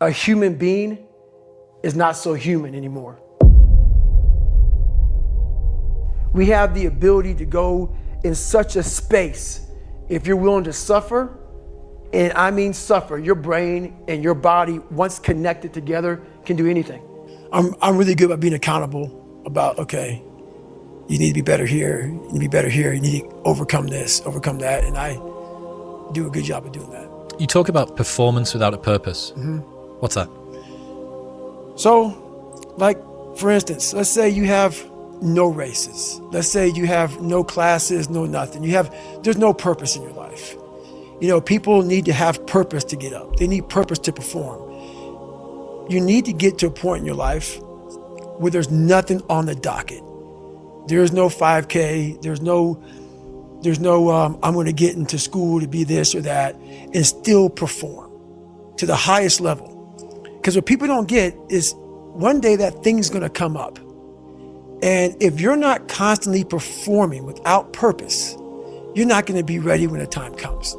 a human being is not so human anymore. We have the ability to go in such a space if you're willing to suffer, and I mean suffer. Your brain and your body, once connected together, can do anything. I'm really good about being accountable about, okay, you need to be better here, you need to be better here, you need to overcome this, overcome that, and I do a good job of doing that. You talk about performance without a purpose. Mm-hmm. What's that? So, like, for instance, let's say you have no races. Let's say you have no classes, no nothing. There's no purpose in your life. You know, people need to have purpose to get up. They need purpose to perform. You need to get to a point in your life where there's nothing on the docket. There's no 5K. There's no I'm going to get into school to be this or that and still perform to the highest level. Because what people don't get is one day that thing's going to come up. And if you're not constantly performing without purpose, you're not going to be ready when the time comes.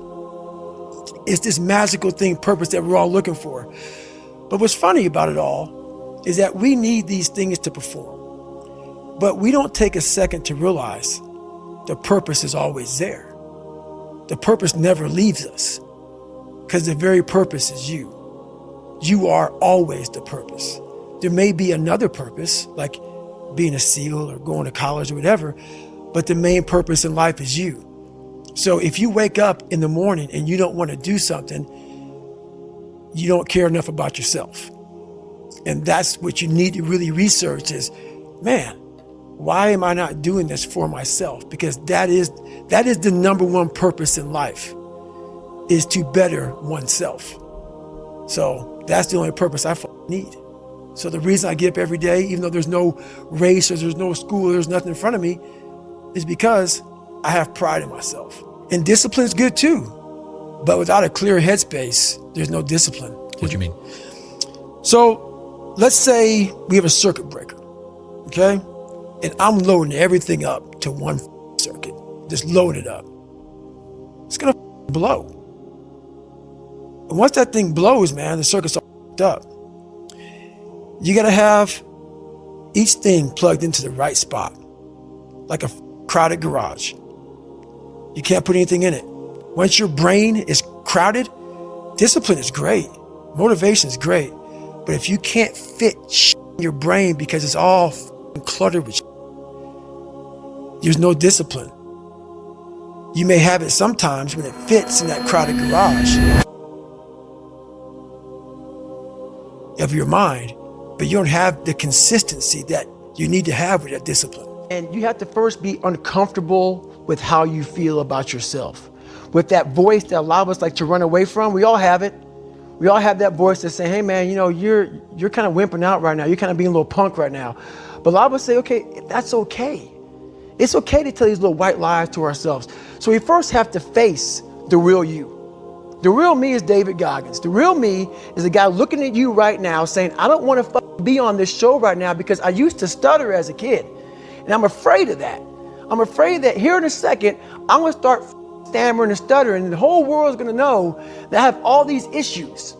It's this magical thing, purpose, that we're all looking for. But what's funny about it all is that we need these things to perform. But we don't take a second to realize the purpose is always there. The purpose never leaves us because the very purpose is you. You are always the purpose. There may be another purpose, like being a SEAL or going to college or whatever, but the main purpose in life is you. So if you wake up in the morning and you don't want to do something, you don't care enough about yourself. And that's what you need to really research is, man, why am I not doing this for myself? Because that is the number one purpose in life, is to better oneself. So that's the only purpose I need. So the reason I get up every day, even though there's no race or there's no school, there's nothing in front of me, is because I have pride in myself. And discipline is good too. But without a clear headspace, there's no discipline. What do you mean? So let's say we have a circuit breaker, okay? And I'm loading everything up to one circuit, just load it up. It's gonna blow. And once that thing blows, man, the circuit's all up. You gotta have each thing plugged into the right spot, like a crowded garage. You can't put anything in it. Once your brain is crowded, discipline is great, motivation is great, but if you can't fit in your brain because it's all cluttered with there's no discipline. You may have it sometimes when it fits in that crowded garage of your mind, but you don't have the consistency that you need to have with that discipline. And you have to first be uncomfortable with how you feel about yourself. With that voice that a lot of us like to run away from, we all have it. We all have that voice that's saying, hey man, you know, you're kind of wimping out right now. You're kind of being a little punk right now. But a lot of us say, okay, that's okay. It's okay to tell these little white lies to ourselves. So we first have to face the real you. The real me is David Goggins. The real me is a guy looking at you right now saying, I don't want to be on this show right now because I used to stutter as a kid. And I'm afraid of that. I'm afraid that here in a second, I'm going to start stammering and stuttering and the whole world is going to know that I have all these issues.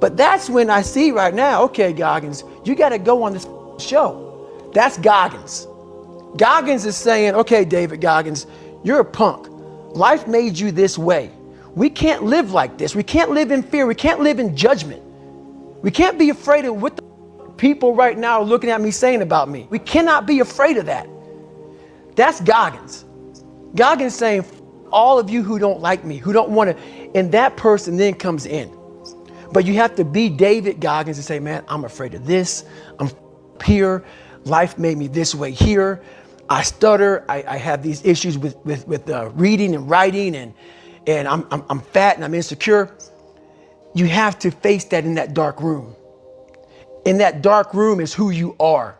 But that's when I see right now, okay, Goggins, you got to go on this show. That's Goggins. Goggins is saying, okay, David Goggins, you're a punk. Life made you this way. We can't live like this. We can't live in fear. We can't live in judgment. We can't be afraid of what the people right now are looking at me saying about me. We cannot be afraid of that. That's Goggins. Goggins saying, all of you who don't like me, who don't want to, and that person then comes in. But you have to be David Goggins and say, man, I'm afraid of this. I'm here. Life made me this way here. I stutter. I have these issues with reading and writing, and I'm fat and I'm insecure. You have to face that in that dark room. In that dark room is who you are.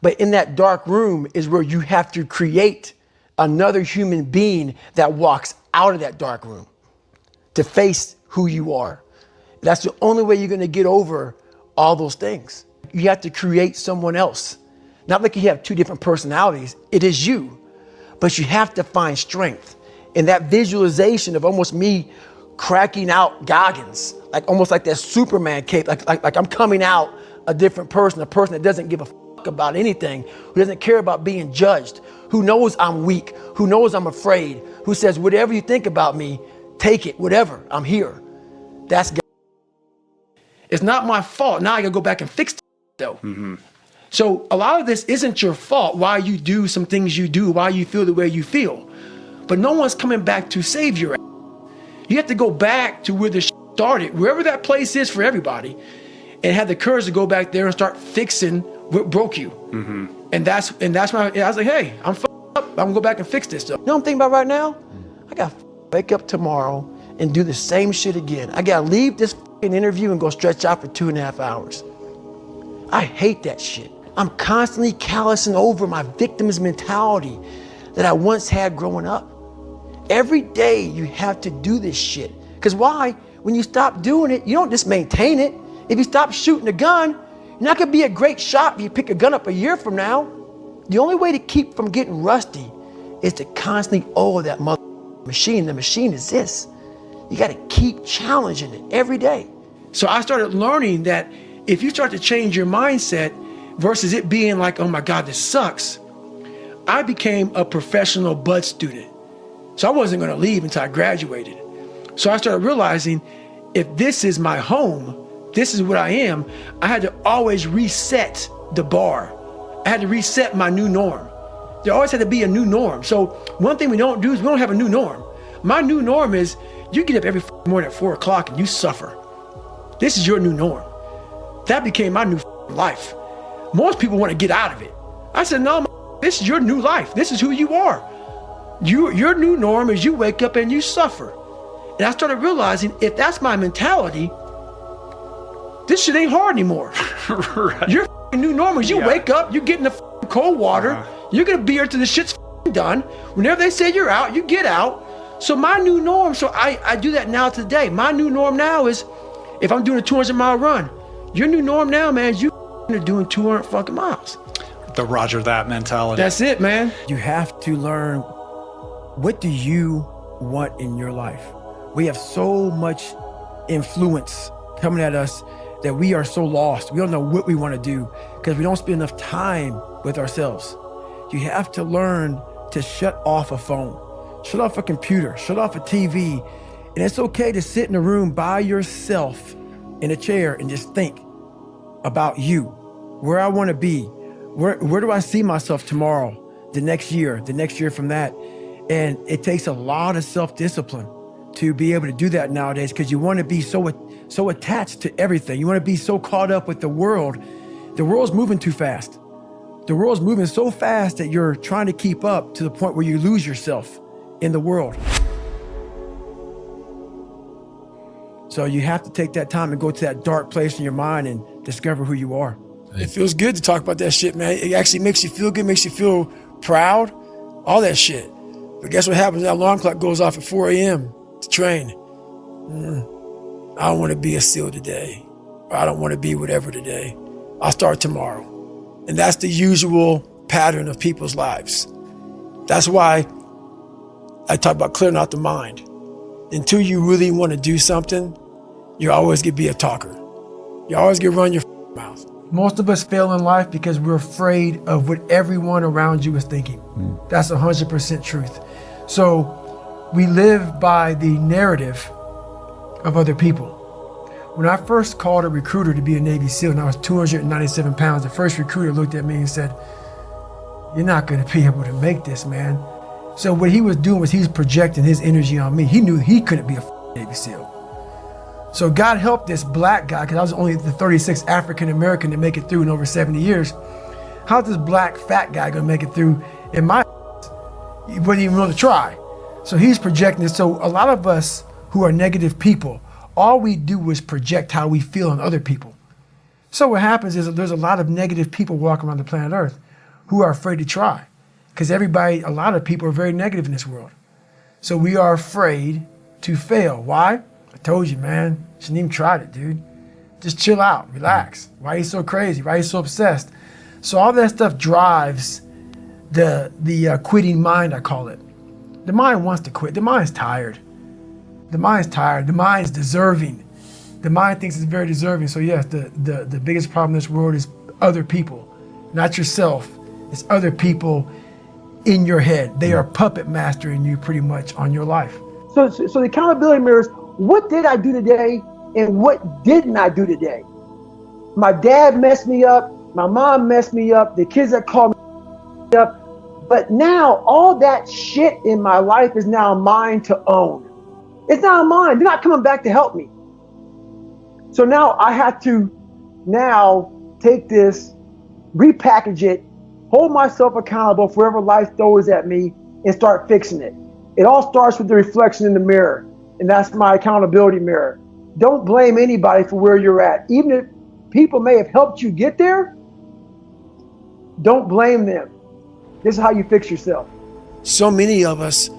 But in that dark room is where you have to create another human being that walks out of that dark room to face who you are. That's the only way you're going to get over all those things. You have to create someone else. Not like you have two different personalities. It is you. But you have to find strength in that visualization of almost me cracking out Goggins, like almost like that Superman cape, like I'm coming out a different person, a person that doesn't give a fuck about anything, who doesn't care about being judged, who knows I'm weak, who knows I'm afraid, who says, whatever you think about me, take it, whatever, I'm here. That's God. It's not my fault. Now I gotta go back and fix it though. Mm-hmm. So a lot of this isn't your fault, why you do some things you do, why you feel the way you feel. But no one's coming back to save your ass. You have to go back to where the started, wherever that place is for everybody, and have the courage to go back there and start fixing what broke you. Mm-hmm. And that's why I was like, hey, I'm up. I'm gonna go back and fix this stuff. You know what I'm thinking about right now? I gotta wake up tomorrow and do the same shit again. I gotta leave this interview and go stretch out for 2.5 hours. I hate that shit. I'm constantly callousing over my victim's mentality that I once had growing up. Every day you have to do this shit. Because why? When you stop doing it, you don't just maintain it. If you stop shooting a gun, you're not gonna be a great shot if you pick a gun up a year from now. The only way to keep from getting rusty is to constantly oil that machine. The machine is this. You gotta keep challenging it every day. So I started learning that if you start to change your mindset versus it being like, oh my God, this sucks, I became a professional bud student. So I wasn't gonna leave until I graduated. So I started realizing if this is my home, this is what I am, I had to always reset the bar. I had to reset my new norm. There always had to be a new norm. So one thing we don't do is we don't have a new norm. My new norm is you get up every morning at 4 o'clock and you suffer. This is your new norm. That became my new life. Most people want to get out of it. I said, no, this is your new life. This is who you are. Your new norm is you wake up and you suffer. And I started realizing if that's my mentality, this shit ain't hard anymore. Right. Your new norm is you wake up, you get in the cold water, you're gonna be here till the shit's done. Whenever they say you're out, you get out. So my new norm, so I do that now today. My new norm now is if I'm doing a 200-mile run, your new norm now, man, is you are doing 200 fucking miles. The Roger that mentality. That's it, man. You have to learn, what do you want in your life? We have so much influence coming at us that we are so lost. We don't know what we want to do because we don't spend enough time with ourselves. You have to learn to shut off a phone, shut off a computer, shut off a TV. And it's okay to sit in a room by yourself in a chair and just think about you, where I want to be, where do I see myself tomorrow, the next year from that. And it takes a lot of self-discipline to be able to do that nowadays because you want to be so attached to everything. You want to be so caught up with the world. The world's moving too fast. The world's moving so fast that you're trying to keep up to the point where you lose yourself in the world. So you have to take that time and go to that dark place in your mind and discover who you are. It feels good to talk about that shit, man. It actually makes you feel good, makes you feel proud, all that shit. But guess what happens? That alarm clock goes off at 4 a.m. to train. I don't want to be a SEAL today. Or I don't want to be whatever today. I'll start tomorrow. And that's the usual pattern of people's lives. That's why I talk about clearing out the mind. Until you really want to do something, you're always going to be a talker. You're always going to run your mouth. Most of us fail in life because we're afraid of what everyone around you is thinking. That's 100% truth. So we live by the narrative of other people. When I first called a recruiter to be a Navy SEAL and I was 297 pounds, the first recruiter looked at me and said, "You're not going to be able to make this, man." So what he was doing was he was projecting his energy on me. He knew he couldn't be a Navy SEAL. So God helped this black guy, because I was only the 36th African American to make it through in over 70 years. How's this black fat guy gonna make it through in my he wouldn't even want to try. So he's projecting this. So a lot of us who are negative people, all we do is project how we feel on other people. So what happens is that there's a lot of negative people walking around the planet Earth who are afraid to try. Because a lot of people are very negative in this world. So we are afraid to fail. Why? I told you, man, shouldn't even tried it, dude. Just chill out, relax. Why are you so crazy? Why are you so obsessed? So all that stuff drives the quitting mind, I call it. The mind wants to quit. The mind's tired. The mind's tired. The mind's deserving. The mind thinks it's very deserving. So yes, the biggest problem in this world is other people, not yourself. It's other people in your head. They are puppet mastering you pretty much on your life. So the accountability mirror is, what did I do today and what didn't I do today? My dad messed me up. My mom messed me up. The kids that called me up. But now all that shit in my life is now mine to own. It's not mine. They're not coming back to help me. So now I have to now take this, repackage it, hold myself accountable for whatever life throws at me, and start fixing it. It all starts with the reflection in the mirror, and that's my accountability mirror. Don't blame anybody for where you're at. Even if people may have helped you get there, don't blame them. This is how you fix yourself. So many of us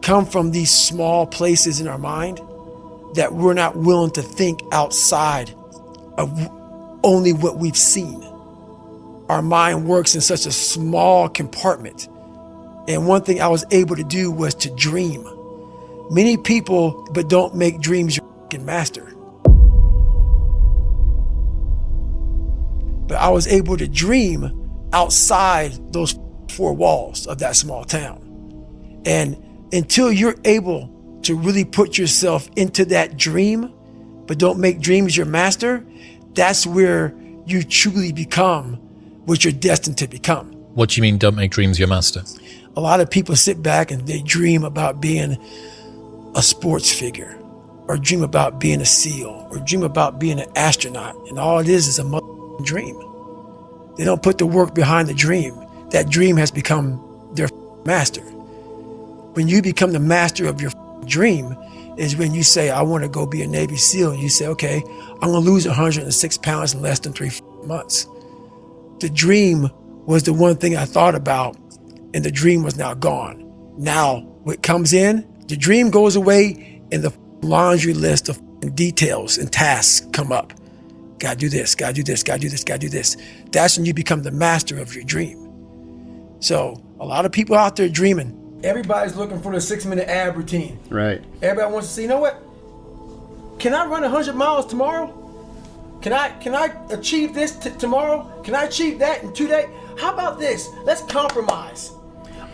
come from these small places in our mind that we're not willing to think outside of only what we've seen. Our mind works in such a small compartment. And one thing I was able to do was to dream. Many people, but don't make dreams your fucking master. But I was able to dream outside those four walls of that small town. And until you're able to really put yourself into that dream, but don't make dreams your master, that's where you truly become what you're destined to become. What do you mean, don't make dreams your master? A lot of people sit back and they dream about being a sports figure, or dream about being a SEAL, or dream about being an astronaut, and all it is a dream. They don't put the work behind the dream. That dream has become their master. When you become the master of your dream is when you say, I want to go be a Navy SEAL, and you say, okay, I'm going to lose 106 pounds in less than 3 months. The dream was the one thing I thought about, and the dream was now gone. Now, what comes in, the dream goes away, and the laundry list of details and tasks come up. Gotta do this, gotta do this, gotta do this, gotta do this. That's when you become the master of your dream. So a lot of people out there dreaming. Everybody's looking for the 6-minute ab routine. Right. Everybody wants to say, you know what? Can I run 100 miles tomorrow? Can I achieve this tomorrow? Can I achieve that in 2 days? How about this? Let's compromise.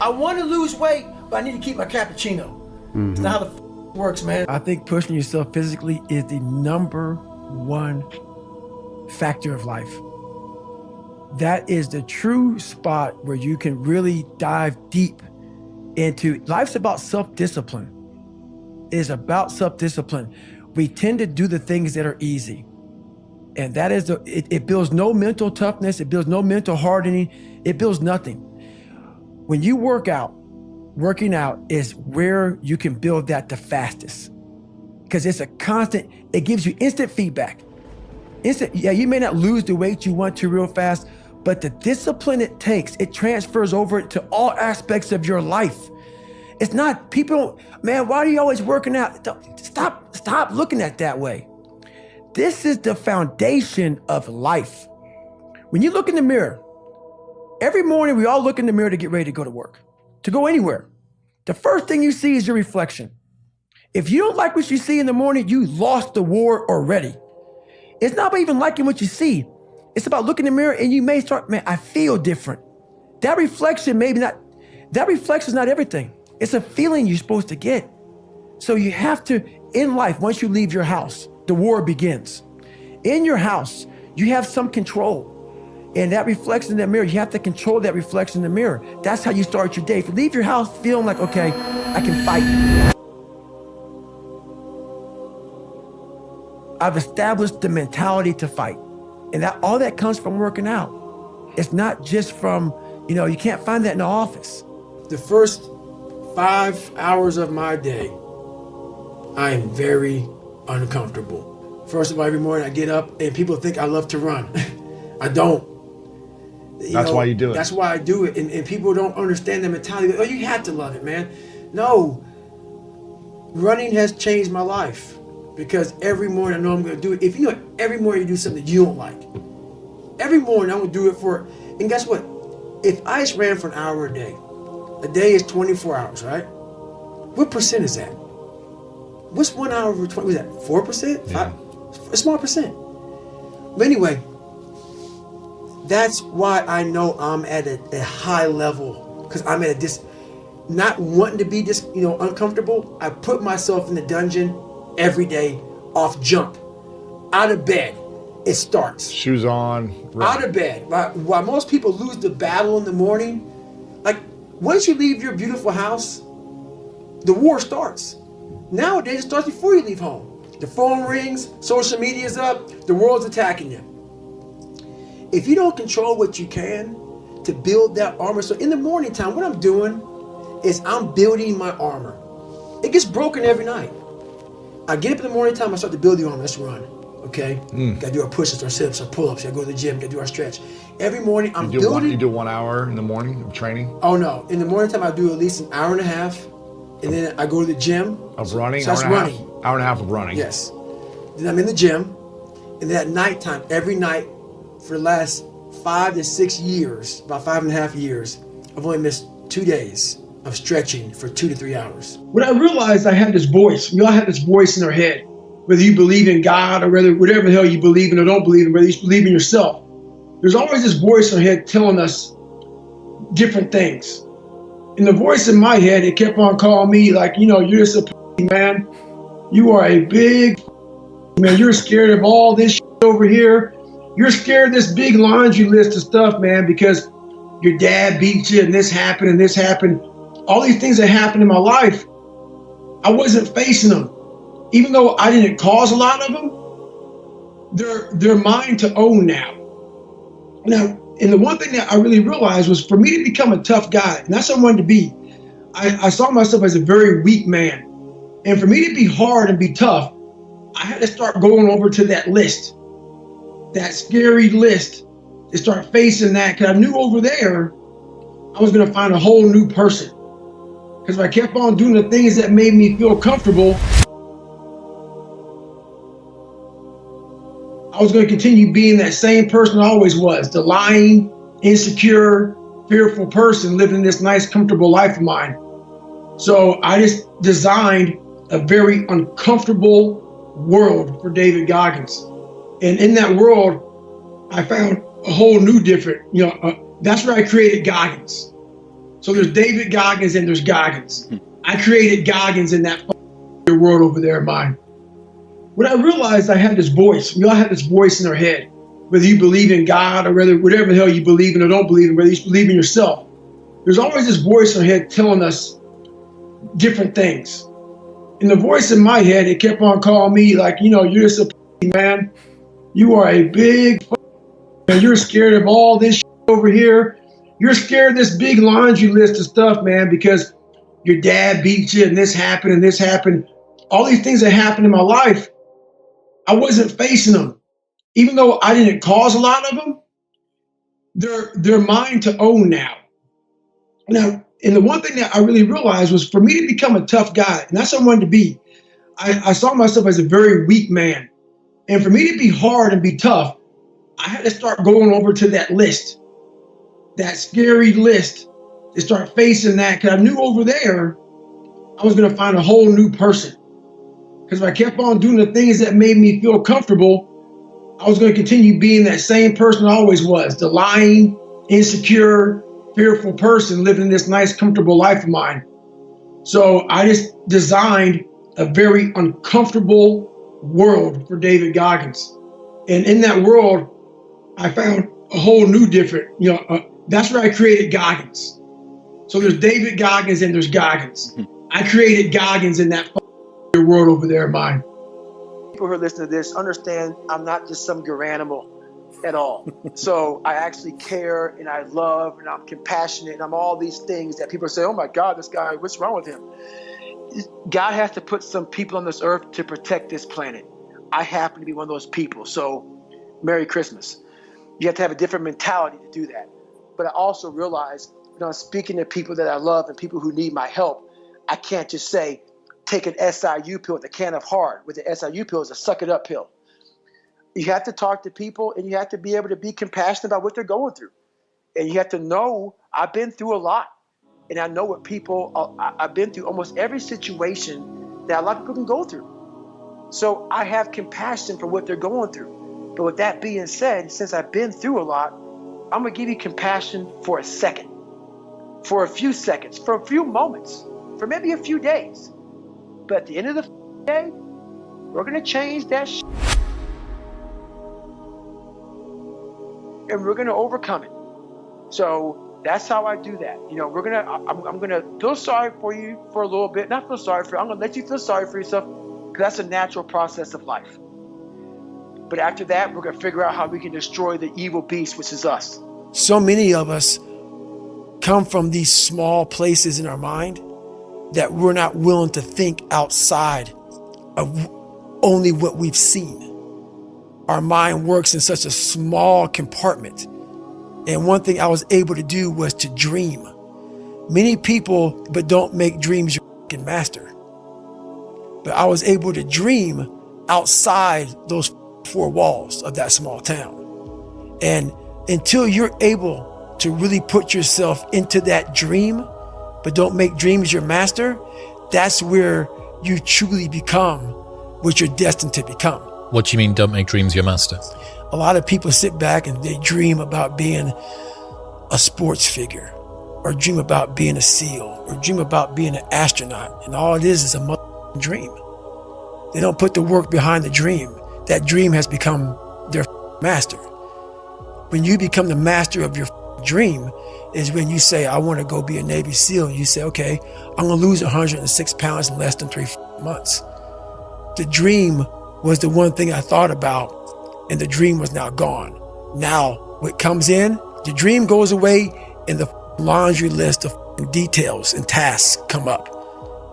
I want to lose weight, but I need to keep my cappuccino. Mm-hmm. It's not how the works, man. I think pushing yourself physically is the number one factor of life. That is the true spot where you can really dive deep into. Life's about self-discipline. It is about self-discipline. We tend to do the things that are easy. And that is, it builds no mental toughness. It builds no mental hardening. It builds nothing. When you work out, working out is where you can build that the fastest. Because it's a constant, it gives you instant feedback. Yeah, you may not lose the weight you want to real fast, but the discipline it takes, it transfers over to all aspects of your life. It's not, people, man, why are you always working out? Stop looking at it that way. This is the foundation of life. When you look in the mirror, every morning we all look in the mirror to get ready to go to work, to go anywhere. The first thing you see is your reflection. If you don't like what you see in the morning, you lost the war already. It's not about even liking what you see. It's about looking in the mirror and you may start, man, I feel different. That reflection is not everything. It's a feeling you're supposed to get. So you have to, in life, once you leave your house, the war begins. In your house, you have some control. And that reflection in that mirror, you have to control that reflection in the mirror. That's how you start your day. If you leave your house feeling like, okay, I can fight. I've established the mentality to fight. And that all that comes from working out. It's not just from, you can't find that in the office. The first 5 hours of my day, I am very uncomfortable. First of all, every morning I get up and people think I love to run. I don't. That's why you do it. That's why I do it. And people don't understand the mentality. Oh, you have to love it, man. No. Running has changed my life because every morning I know I'm going to do it. If every morning you do something you don't like, every morning I'm going to do it for, and guess what? If I just ran for an hour a day is 24 hours, right? What percent is that? what's 1 hour over 20? Was that 4%? Yeah. A small percent. But anyway, that's why I know I'm at a high level, because I'm at not wanting to be uncomfortable. I put myself in the dungeon every day off jump. Out of bed, it starts. Shoes on. Out of bed. While most people lose the battle in the morning, like once you leave your beautiful house, the war starts. Nowadays, it starts before you leave home. The phone rings, social media's up, the world's attacking you. If you don't control what you can to build that armor, so in the morning time, what I'm doing is I'm building my armor. It gets broken every night. I get up in the morning time, I start to build the armor. Let's run, okay? Gotta do our push-ups, our sit-ups, our pull-ups. Gotta go to the gym, gotta do our stretch. Every morning I'm building. You do 1 hour in the morning of training? Oh no, in the morning time I do at least an hour and a half, and then I go to the gym. Of running? So that's running. Hour and a half of running. Yes. Then I'm in the gym, and then at nighttime, every night for the last 5 to 6 years, about 5.5 years, I've only missed 2 days of stretching for 2 to 3 hours. When I realized I had this voice, we all have this voice in our head, whether you believe in God or whatever the hell you believe in or don't believe in, whether you believe in yourself, there's always this voice in our head telling us different things. And the voice in my head, it kept on calling me like, you're just a man. You are a big man. You're scared of all this shit over here. You're scared of this big laundry list of stuff, man, because your dad beat you and this happened and this happened. All these things that happened in my life, I wasn't facing them. Even though I didn't cause a lot of them, they're mine to own now. Now, and the one thing that I really realized was for me to become a tough guy, and that's what I wanted to be. I saw myself as a very weak man. And for me to be hard and be tough, I had to start going over to that list, that scary list, to start facing that, because I knew over there I was going to find a whole new person. Because if I kept on doing the things that made me feel comfortable, I was going to continue being that same person I always was, the lying, insecure, fearful person living this nice, comfortable life of mine. So I just designed a very uncomfortable world for David Goggins. And in that world, I found a whole new different, that's where I created Goggins. So there's David Goggins and there's Goggins. I created Goggins in that world over there of mine. When I realized I had this voice, we all have this voice in our head, whether you believe in God or whatever the hell you believe in or don't believe in, whether you believe in yourself, there's always this voice in our head telling us different things. And the voice in my head, it kept on calling me like, you're just a man. You are a big man. You're scared of all this shit over here. You're scared of this big laundry list of stuff, man, because your dad beat you and this happened and this happened. All these things that happened in my life, I wasn't facing them. Even though I didn't cause a lot of them, they're mine to own now. Now, and the one thing that I really realized was for me to become a tough guy, and that's what I wanted to be. I saw myself as a very weak man. And for me to be hard and be tough, I had to start going over to that list, that scary list, to start facing that, because I knew over there I was going to find a whole new person. Because if I kept on doing the things that made me feel comfortable, I was going to continue being that same person I always was, the lying, insecure, fearful person living this nice, comfortable life of mine. So I just designed a very uncomfortable world for David Goggins. And in that world, I found a whole new different, that's where I created Goggins. So there's David Goggins and there's Goggins. I created Goggins in that world over there of mine. People who are listening to this understand I'm not just some good animal at all. So I actually care and I love and I'm compassionate and I'm all these things that people say, oh my God, this guy, what's wrong with him? God has to put some people on this earth to protect this planet. I happen to be one of those people. So Merry Christmas. You have to have a different mentality to do that. But I also realize when I'm speaking to people that I love and people who need my help, I can't just say, take an SIU pill with a can of hard. With the SIU pill is a suck it up pill. You have to talk to people and you have to be able to be compassionate about what they're going through. And you have to know, I've been through a lot. And I know what people, I've been through almost every situation that a lot of people can go through. So I have compassion for what they're going through. But with that being said, since I've been through a lot, I'm gonna give you compassion for a second, for a few seconds, for a few moments, for maybe a few days. But at the end of the day, we're gonna change that and we're gonna overcome it. So that's how I do that. You know, I'm gonna feel sorry for you for a little bit. Not feel sorry for you, I'm gonna let you feel sorry for yourself, because that's a natural process of life. But after that, we're gonna figure out how we can destroy the evil beast, which is us. So many of us come from these small places in our mind that we're not willing to think outside of only what we've seen. Our mind works in such a small compartment. And one thing I was able to do was to dream. Many people, but don't make dreams your fucking master. But I was able to dream outside those four walls of that small town. And until you're able to really put yourself into that dream, but don't make dreams your master, that's where you truly become what you're destined to become. What do you mean, don't make dreams your master? A lot of people sit back and they dream about being a sports figure, or dream about being a SEAL, or dream about being an astronaut. And all it is a dream. They don't put the work behind the dream. That dream has become their master. When you become the master of your dream is when you say, I want to go be a Navy SEAL. And you say, okay, I'm going to lose 106 pounds in less than 3 months. The dream was the one thing I thought about, and the dream was now gone. Now, what comes in, the dream goes away, and the laundry list of details and tasks come up.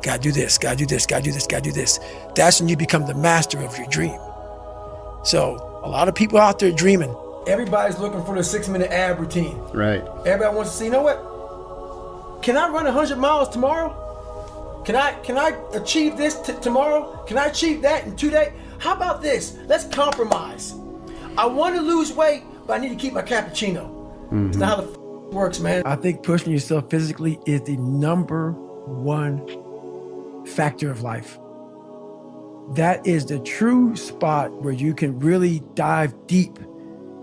Gotta do this, gotta do this, gotta do this, gotta do this. That's when you become the master of your dream. So, a lot of people out there dreaming. Everybody's looking for the 6-minute ab routine. Right. Everybody wants to see, you know what? Can I run 100 miles tomorrow? Can I achieve this tomorrow? Can I achieve that in 2 days? How about this? Let's compromise. I want to lose weight, but I need to keep my cappuccino. It's not how the works, man. I think pushing yourself physically is the #1 factor of life. That is the true spot where you can really dive deep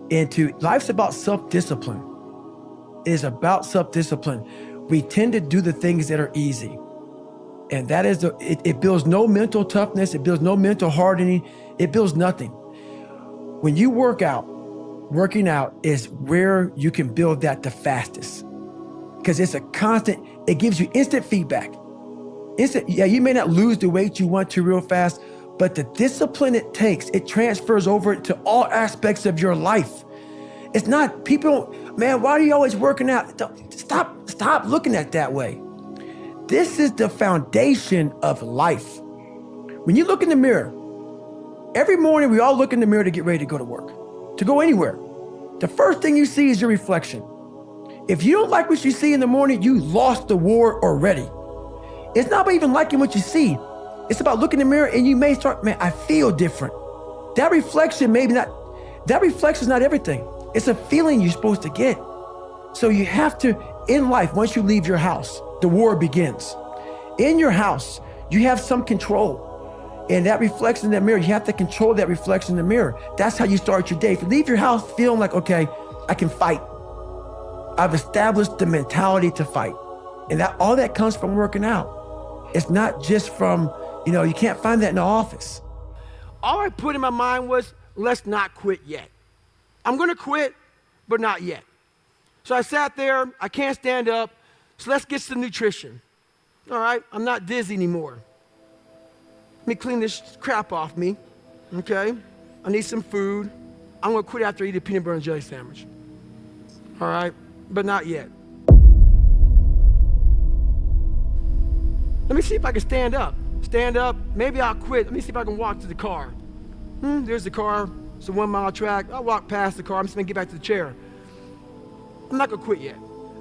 into. Life's about self-discipline. It is about self-discipline. We tend to do the things that are easy. And that is, it builds no mental toughness. It builds no mental hardening. It builds nothing. When you work out, working out is where you can build that the fastest. Because it's a constant, it gives you instant feedback. Yeah, you may not lose the weight you want to real fast, but the discipline it takes, it transfers over to all aspects of your life. It's not, people, man, why are you always working out? Stop looking at it that way. This is the foundation of life. When you look in the mirror, every morning we all look in the mirror to get ready to go to work, to go anywhere. The first thing you see is your reflection. If you don't like what you see in the morning, you lost the war already. It's not about even liking what you see. It's about looking in the mirror and you may start, man, I feel different. That reflection is not everything. It's a feeling you're supposed to get. So you have to, in life, once you leave your house, the war begins. In your house, you have some control. And that reflection in that mirror, you have to control that reflection in the mirror. That's how you start your day. If you leave your house feeling like, okay, I can fight. I've established the mentality to fight. And that all that comes from working out. It's not just from, you can't find that in the office. All I put in my mind was, let's not quit yet. I'm gonna quit, but not yet. So I sat there, I can't stand up, so let's get some nutrition. All right, I'm not dizzy anymore. Let me clean this crap off me, okay? I need some food. I'm gonna quit after I eat a peanut butter and jelly sandwich. All right, but not yet. Let me see if I can stand up. Stand up, maybe I'll quit. Let me see if I can walk to the car. There's the car, it's a 1-mile track. I'll walk past the car, I'm just gonna get back to the chair. I'm not gonna quit yet.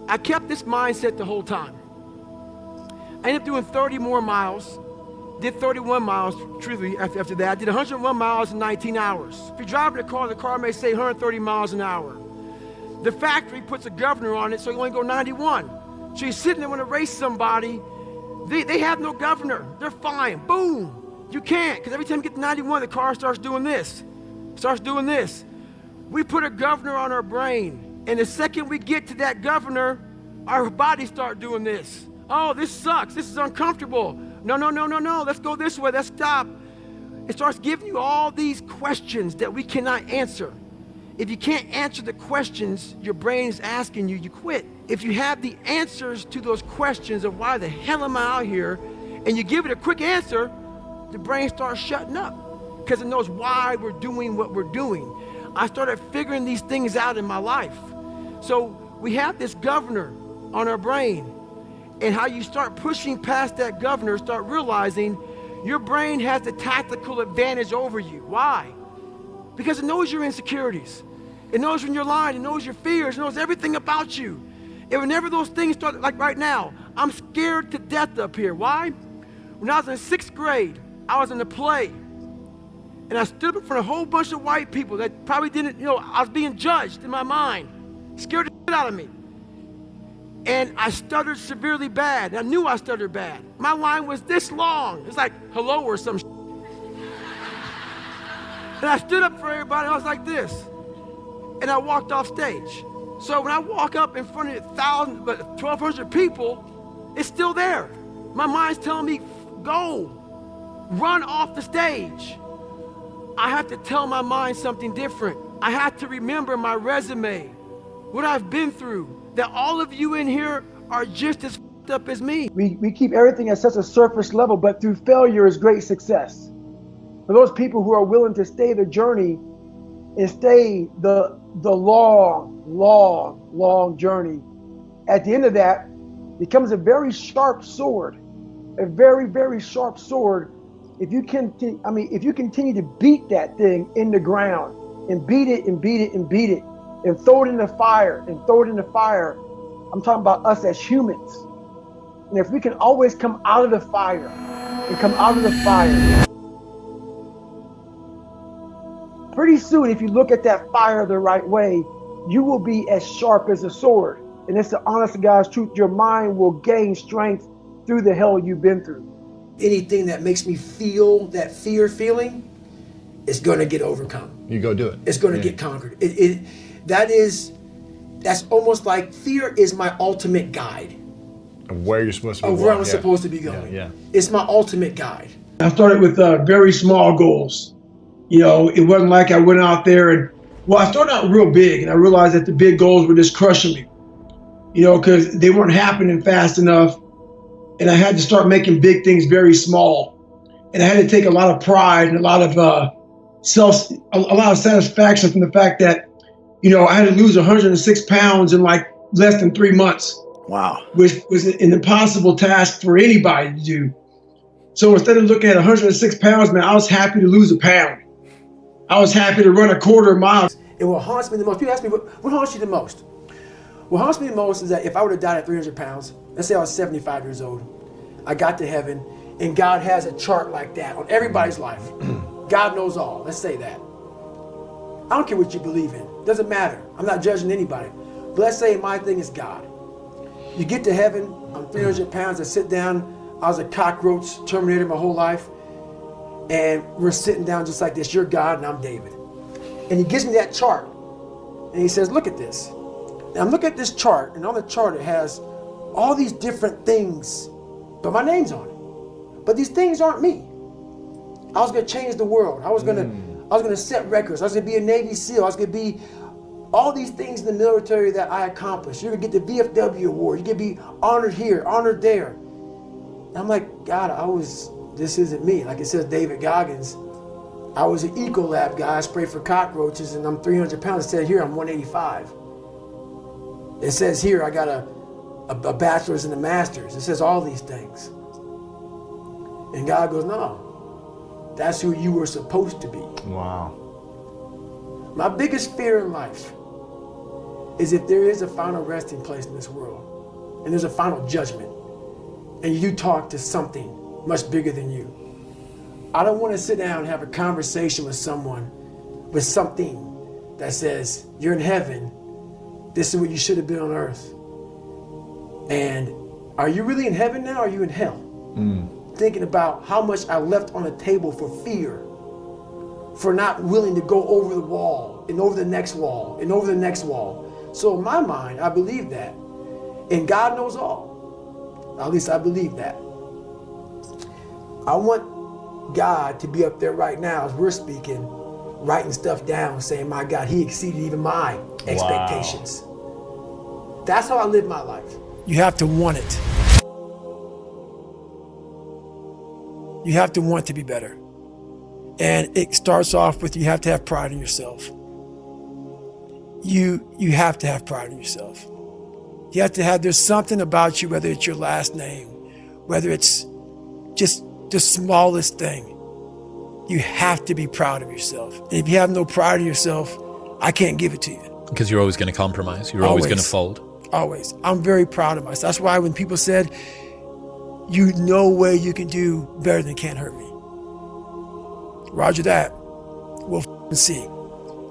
I kept this mindset the whole time. I ended up doing 30 more miles, did 31 miles, truthfully, after that. I did 101 miles in 19 hours. If you're driving a car, the car may say 130 miles an hour. The factory puts a governor on it, so you only go 91. So you're sitting there when to race somebody, they have no governor, they're fine, boom. You can't, because every time you get to 91, the car starts doing this. Starts doing this. We put a governor on our brain, and the second we get to that governor, our bodies start doing this. Oh, this sucks. This is uncomfortable. No, no, no, no, no. Let's go this way. Let's stop. It starts giving you all these questions that we cannot answer. If you can't answer the questions your brain is asking you, you quit. If you have the answers to those questions of why the hell am I out here, and you give it a quick answer, the brain starts shutting up because it knows why we're doing what we're doing. I started figuring these things out in my life. So we have this governor on our brain, and how you start pushing past that governor, start realizing your brain has the tactical advantage over you. Why? Because it knows your insecurities. It knows when you're lying. It knows your fears. It knows everything about you. And whenever those things start, like right now, I'm scared to death up here. Why? When I was in 6th grade, I was in a play, and I stood up in front of a whole bunch of white people that probably didn't, I was being judged in my mind, scared the shit out of me. And I stuttered severely bad. I knew I stuttered bad. My line was this long. It's like hello or some shit. And I stood up for everybody, and I was like this. And I walked off stage. So when I walk up in front of 1,200 people, it's still there. My mind's telling me, go, run off the stage. I have to tell my mind something different. I have to remember my resume, what I've been through, that all of you in here are just as f***ed up as me. We keep everything at such a surface level, but through failure is great success. For those people who are willing to stay the journey and stay the long journey, at the end of that becomes a very sharp sword, a very, very sharp sword. If you continue to beat that thing in the ground and beat it and beat it and beat it and throw it in the fire and throw it in the fire, I'm talking about us as humans. And if we can always come out of the fire and come out of the fire, pretty soon, if you look at that fire the right way, you will be as sharp as a sword. And it's the honest to God's truth. Your mind will gain strength through the hell you've been through. Anything that makes me feel that fear feeling is going to get overcome. You go do it. It's going to get conquered. That's almost like fear is my ultimate guide. Of where you're supposed to be. Of where I'm supposed to be going. Yeah. It's my ultimate guide. I started with very small goals. It wasn't like I went out there and, I started out real big, and I realized that the big goals were just crushing me, because they weren't happening fast enough. And I had to start making big things very small. And I had to take a lot of pride and a lot of satisfaction from the fact that, I had to lose 106 pounds in like less than 3 months. Wow. Which was an impossible task for anybody to do. So instead of looking at 106 pounds, man, I was happy to lose a pound. I was happy to run a quarter mile. And what haunts me the most, people ask me, what haunts you the most? What haunts me the most is that if I would have died at 300 pounds, let's say I was 75 years old, I got to heaven, and God has a chart like that on everybody's life. God knows all, let's say that. I don't care what you believe in, doesn't matter. I'm not judging anybody. But let's say my thing is God. You get to heaven, I'm 300 pounds, I sit down, I was a cockroach terminator my whole life, and we're sitting down just like this, you're God and I'm David. And he gives me that chart, and he says, look at this. And I'm looking at this chart, and on the chart it has all these different things, but my name's on it. But these things aren't me. I was gonna change the world. I was gonna set records. I was gonna be a Navy SEAL. I was gonna be all these things in the military that I accomplished. You're gonna get the VFW award. You're gonna be honored here, honored there. And I'm like, God, this isn't me. Like it says David Goggins, I was an Ecolab guy. I sprayed for cockroaches, and I'm 300 pounds. It says here I'm 185. It says here I got a bachelor's and a master's. It says all these things. And God goes, no, that's who you were supposed to be. Wow. My biggest fear in life is if there is a final resting place in this world, and there's a final judgment, and you talk to something much bigger than you. I don't want to sit down and have a conversation with someone with something that says, you're in heaven, this is what you should have been on earth. And are you really in heaven now, or are you in hell? thinking about how much I left on the table for fear, for not willing to go over the wall and over the next wall and over the next wall. So in my mind, I believe that. And God knows all. At least I believe that. I want God to be up there right now as we're speaking, writing stuff down, saying, my God, he exceeded even my expectations. Wow. That's how I live my life. You have to want it. You have to want to be better. And it starts off with, you have to have pride in yourself. You have to have pride in yourself. You have to have, there's something about you, whether it's your last name, whether it's just the smallest thing, you have to be proud of yourself. And if you have no pride in yourself, I can't give it to you. Because you're always going to compromise. You're always going to fold. Always. I'm very proud of myself. That's why when people said, you know way you can do better than Can't Hurt Me. Roger that. We'll see.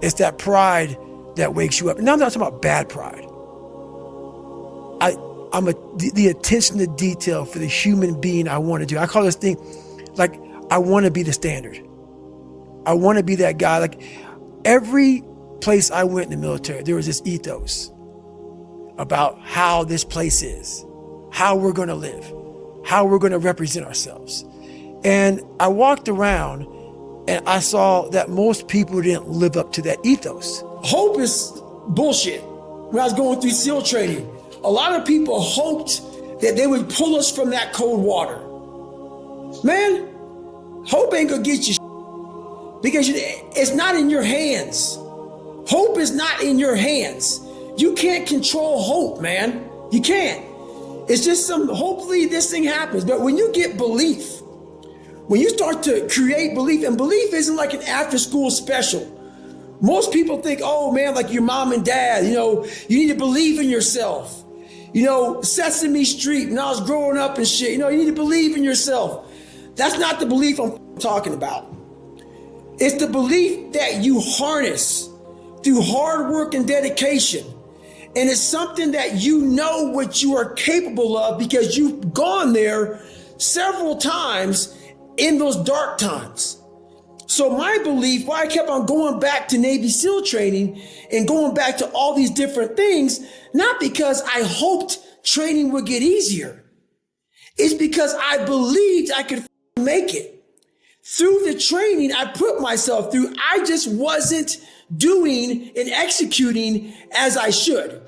It's that pride that wakes you up. Now I'm not talking about bad pride. I'm the attention to detail for the human being I want to do. I call this thing, like, I want to be the standard. I want to be that guy. Like, every place I went in the military, there was this ethos about how this place is, how we're going to live, how we're going to represent ourselves. And I walked around and I saw that most people didn't live up to that ethos. Hope is bullshit. When I was going through SEAL training, a lot of people hoped that they would pull us from that cold water. Man, hope ain't gonna get you because it's not in your hands. Hope is not in your hands. You can't control hope, man. You can't. It's just hopefully this thing happens. But when you get belief, when you start to create belief, and belief isn't like an after school special. Most people think, oh man, like your mom and dad, you need to believe in yourself. Sesame Street, when I was growing up and shit, you need to believe in yourself. That's not the belief I'm talking about. It's the belief that you harness through hard work and dedication. And it's something that you know what you are capable of because you've gone there several times in those dark times. So my belief, why I kept on going back to Navy SEAL training and going back to all these different things, not because I hoped training would get easier. It's because I believed I could make it. Through the training I put myself through, I just wasn't doing and executing as I should.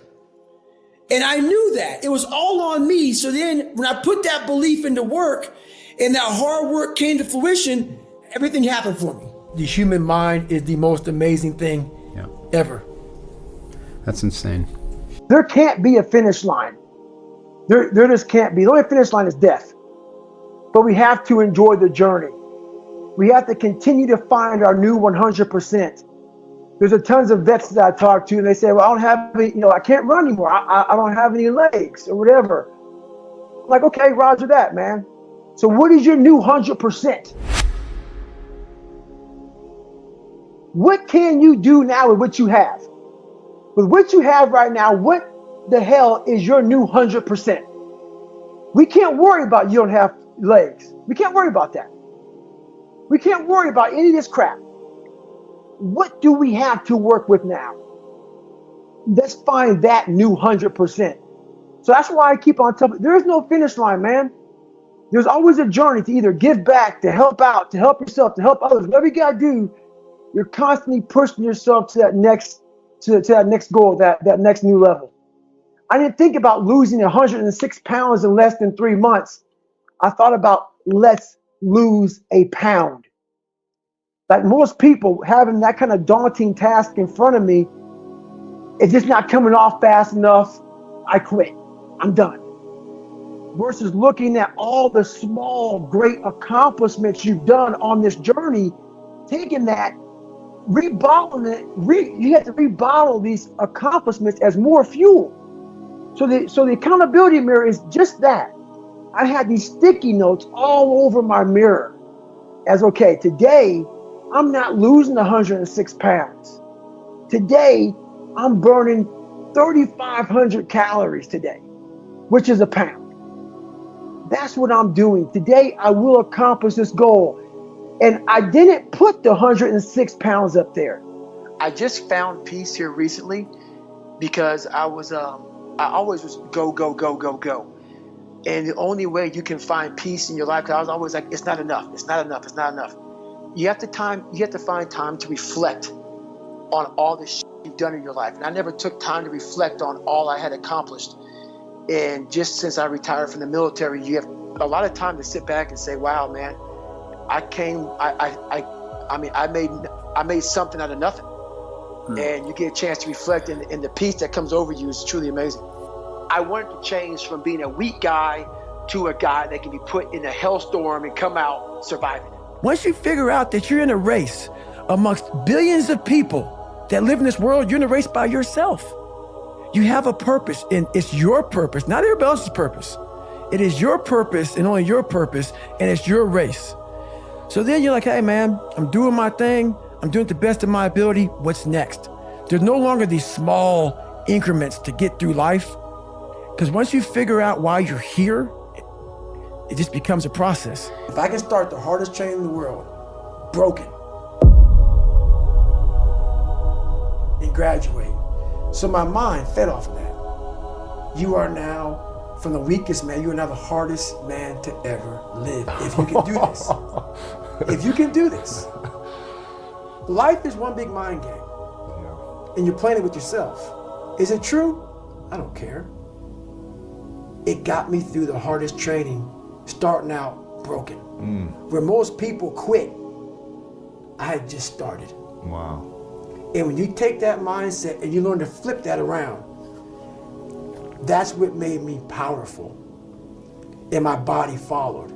And I knew that. It was all on me. So then when I put that belief into work and that hard work came to fruition, everything happened for me. The human mind is the most amazing thing ever. That's insane. There can't be a finish line. There just can't be. The only finish line is death. But we have to enjoy the journey. We have to continue to find our new 100%. There's a tons of vets that I talk to and they say, well, I don't have any, I can't run anymore. I don't have any legs or whatever. I'm like, okay, roger that, man. So what is your new 100%? What can you do now with what you have? With what you have right now, what the hell is your new 100%? We can't worry about you don't have legs. We can't worry about that. We can't worry about any of this crap. What do we have to work with now? Let's find that new 100%. So that's why I keep on telling you, there is no finish line, man. There's always a journey to either give back, to help out, to help yourself, to help others. Whatever you got to do, you're constantly pushing yourself to that next goal, that next new level. I didn't think about losing 106 pounds in less than 3 months. I thought about let's lose a pound. Like most people having that kind of daunting task in front of me, it's just not coming off fast enough. I quit. I'm done. Versus looking at all the small, great accomplishments you've done on this journey, taking that, rebottling it, you have to rebottle these accomplishments as more fuel. So the accountability mirror is just that. I had these sticky notes all over my mirror as, okay, today, I'm not losing 106 pounds. Today, I'm burning 3,500 calories today, which is a pound. That's what I'm doing. Today, I will accomplish this goal. And I didn't put the 106 pounds up there. I just found peace here recently because I always was go, go, go, go, go. And the only way you can find peace in your life, because I was always like, it's not enough, it's not enough, it's not enough. You have to find time to reflect on all the shit you've done in your life. And I never took time to reflect on all I had accomplished. And just since I retired from the military, you have a lot of time to sit back and say, wow, man, I made something out of nothing. And you get a chance to reflect, and the peace that comes over you is truly amazing. I wanted to change from being a weak guy to a guy that can be put in a hellstorm and come out surviving it. Once you figure out that you're in a race amongst billions of people that live in this world, you're in a race by yourself. You have a purpose, and it's your purpose, not everybody else's purpose. It is your purpose and only your purpose, and it's your race. So then you're like, hey man, I'm doing my thing. I'm doing it the best of my ability. What's next? There's no longer these small increments to get through life. Because once you figure out why you're here, it just becomes a process. If I can start the hardest training in the world, broken, and graduate. So my mind fed off of that. You are now, from the weakest man, you are now the hardest man to ever live. If you can do this. If you can do this. Life is one big mind game. And you're playing it with yourself. Is it true? I don't care. It got me through the hardest training, starting out broken. Where most people quit, I had just started. Wow. And when you take that mindset and you learn to flip that around, that's what made me powerful. And my body followed.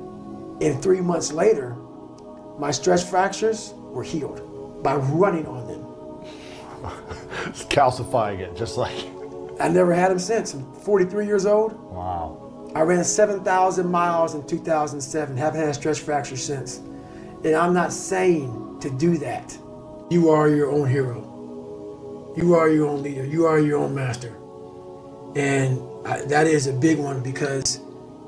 And 3 months later, my stress fractures were healed by running on them. It's calcifying it, just like. I never had them since. I'm 43 years old. Wow. I ran 7,000 miles in 2007. Haven't had a stress fracture since. And I'm not saying to do that. You are your own hero. You are your own leader. You are your own master. And that is a big one because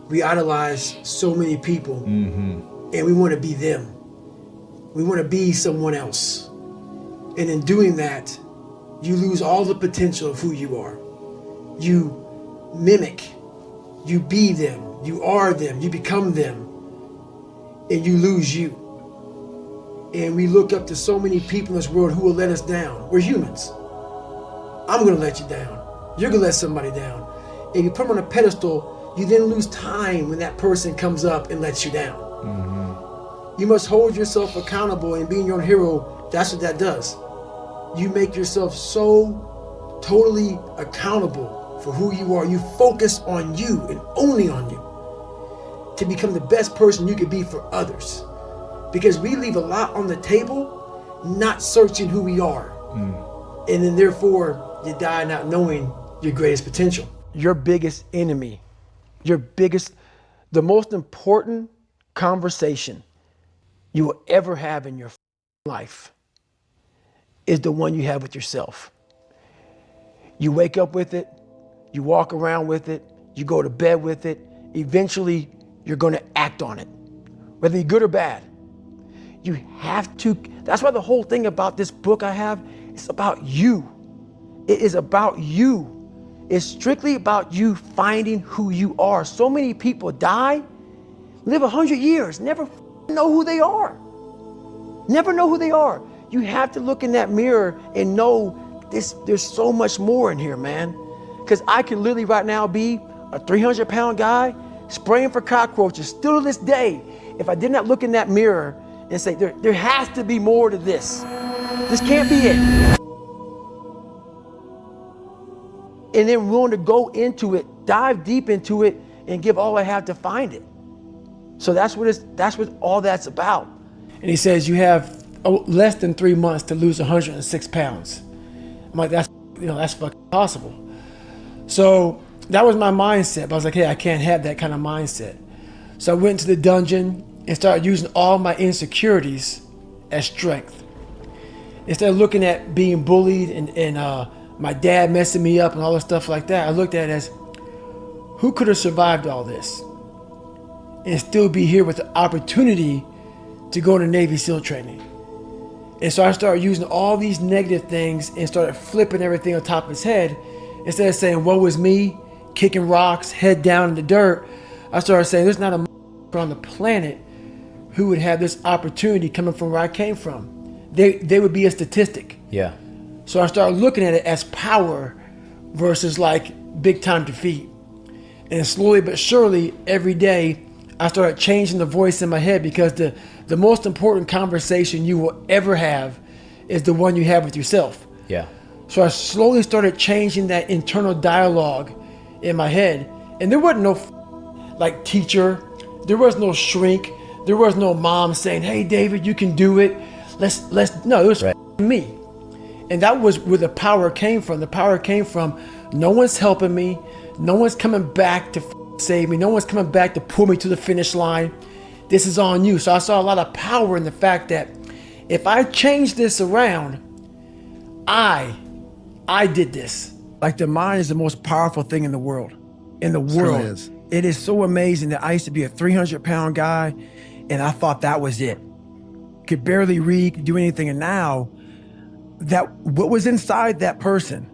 we idolize so many people and we want to be them. We want to be someone else. And in doing that, you lose all the potential of who you are. You mimic, you be them, you are them, you become them, and you lose you. And we look up to so many people in this world who will let us down. We're humans. I'm gonna let you down. You're gonna let somebody down. And you put them on a pedestal, you then lose time when that person comes up and lets you down. You must hold yourself accountable, and being your own hero, that's what that does. You make yourself so totally accountable for who you are. You focus on you and only on you to become the best person you could be for others. Because we leave a lot on the table, not searching who we are. And then therefore, you die not knowing your greatest potential. Your biggest enemy, the most important conversation you will ever have in your life is the one you have with yourself. You wake up with it, you walk around with it, you go to bed with it. Eventually, you're going to act on it, whether you're good or bad. You have to. That's why the whole thing about this book I have, it's about you. It is about you. It's strictly about you finding who you are. So many people die, live 100 years, never know who they are. Never know who they are. You have to look in that mirror and know there's so much more in here, man. Because I could literally right now be a 300-pound guy spraying for cockroaches still to this day if I did not look in that mirror and say, there has to be more to this. This can't be it. And then willing to go into it, dive deep into it, and give all I have to find it. So that's what all that's about. And he says, you have less than 3 months to lose 106 pounds. I'm like, that's fucking possible. So that was my mindset. But I was like, hey, I can't have that kind of mindset. So I went to the dungeon and started using all my insecurities as strength. Instead of looking at being bullied and my dad messing me up and all this stuff like that, I looked at it as, who could have survived all this? and still be here with the opportunity to go into Navy SEAL training. And so I started using all these negative things and started flipping everything on top of his head. Instead of saying, woe is me, kicking rocks, head down in the dirt, I started saying, there's not a on the planet who would have this opportunity coming from where I came from. They would be a statistic. Yeah. So I started looking at it as power versus like big time defeat. And slowly but surely, every day, I started changing the voice in my head, because the most important conversation you will ever have is the one you have with yourself. Yeah. So I slowly started changing that internal dialogue in my head. And there wasn't no like teacher, there was no shrink, there was no mom saying, hey David, you can do it. No, it was me. And that was where the power came from. The power came from, no one's helping me, no one's coming back to save me, no one's coming back to pull me to the finish line. This is on you. So I saw a lot of power in the fact that if I change this around, I did this. Like, the mind is the most powerful thing in the world. In the world. It is. It is so amazing that I used to be a 300-pound guy and I thought that was it. Could barely read, could do anything. And now, that what was inside that person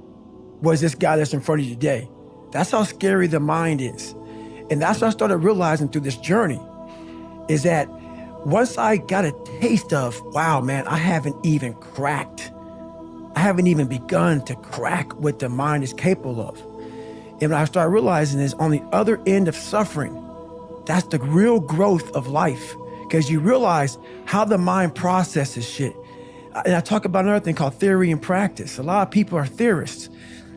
was this guy that's in front of you today. That's how scary the mind is. And that's what I started realizing through this journey, is that once I got a taste of, wow, man, I haven't even begun to crack what the mind is capable of. And what I started realizing is, on the other end of suffering, that's the real growth of life, because you realize how the mind processes shit. And I talk about another thing called theory and practice. A lot of people are theorists.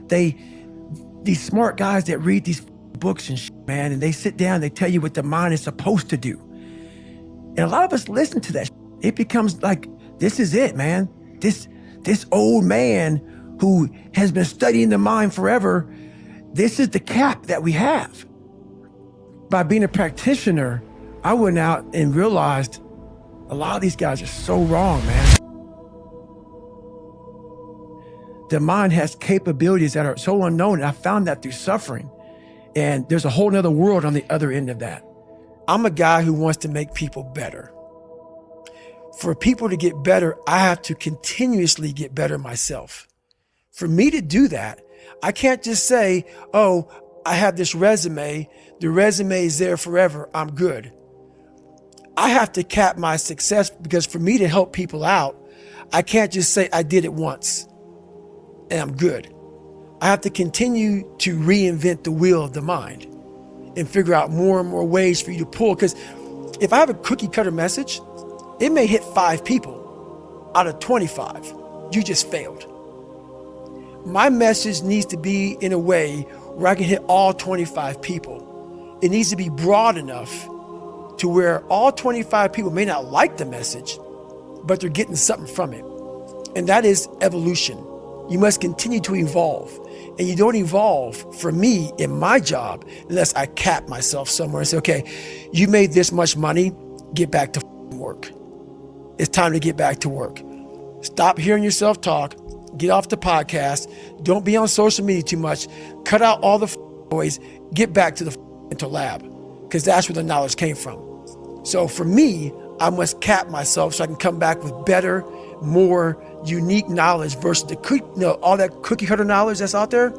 These smart guys that read these books and shit, man, and they sit down, they tell you what the mind is supposed to do. And a lot of us listen to that shit. It becomes like, this is it, man. This old man who has been studying the mind forever, this is the cap that we have. By being a practitioner, I went out and realized a lot of these guys are so wrong, man. The mind has capabilities that are so unknown, and I found that through suffering. And there's a whole nother world on the other end of that. I'm a guy who wants to make people better. For people to get better, I have to continuously get better myself. For me to do that, I can't just say, oh, I have this resume, the resume is there forever, I'm good. I have to cap my success, because for me to help people out, I can't just say I did it once and I'm good. I have to continue to reinvent the wheel of the mind and figure out more and more ways for you to pull. Because if I have a cookie cutter message, it may hit 5 people out of 25. You just failed. My message needs to be in a way where I can hit all 25 people. It needs to be broad enough to where all 25 people may not like the message, but they're getting something from it. And that is evolution. You must continue to evolve. And you don't evolve, for me, in my job, unless I cap myself somewhere and say, okay, you made this much money, get back to work. It's time to get back to work. Stop hearing yourself talk. Get off the podcast. Don't be on social media too much. Cut out all the noise. Get back to the mental lab, because that's where the knowledge came from. So for me, I must cap myself so I can come back with better, more unique knowledge versus all that cookie cutter knowledge that's out there.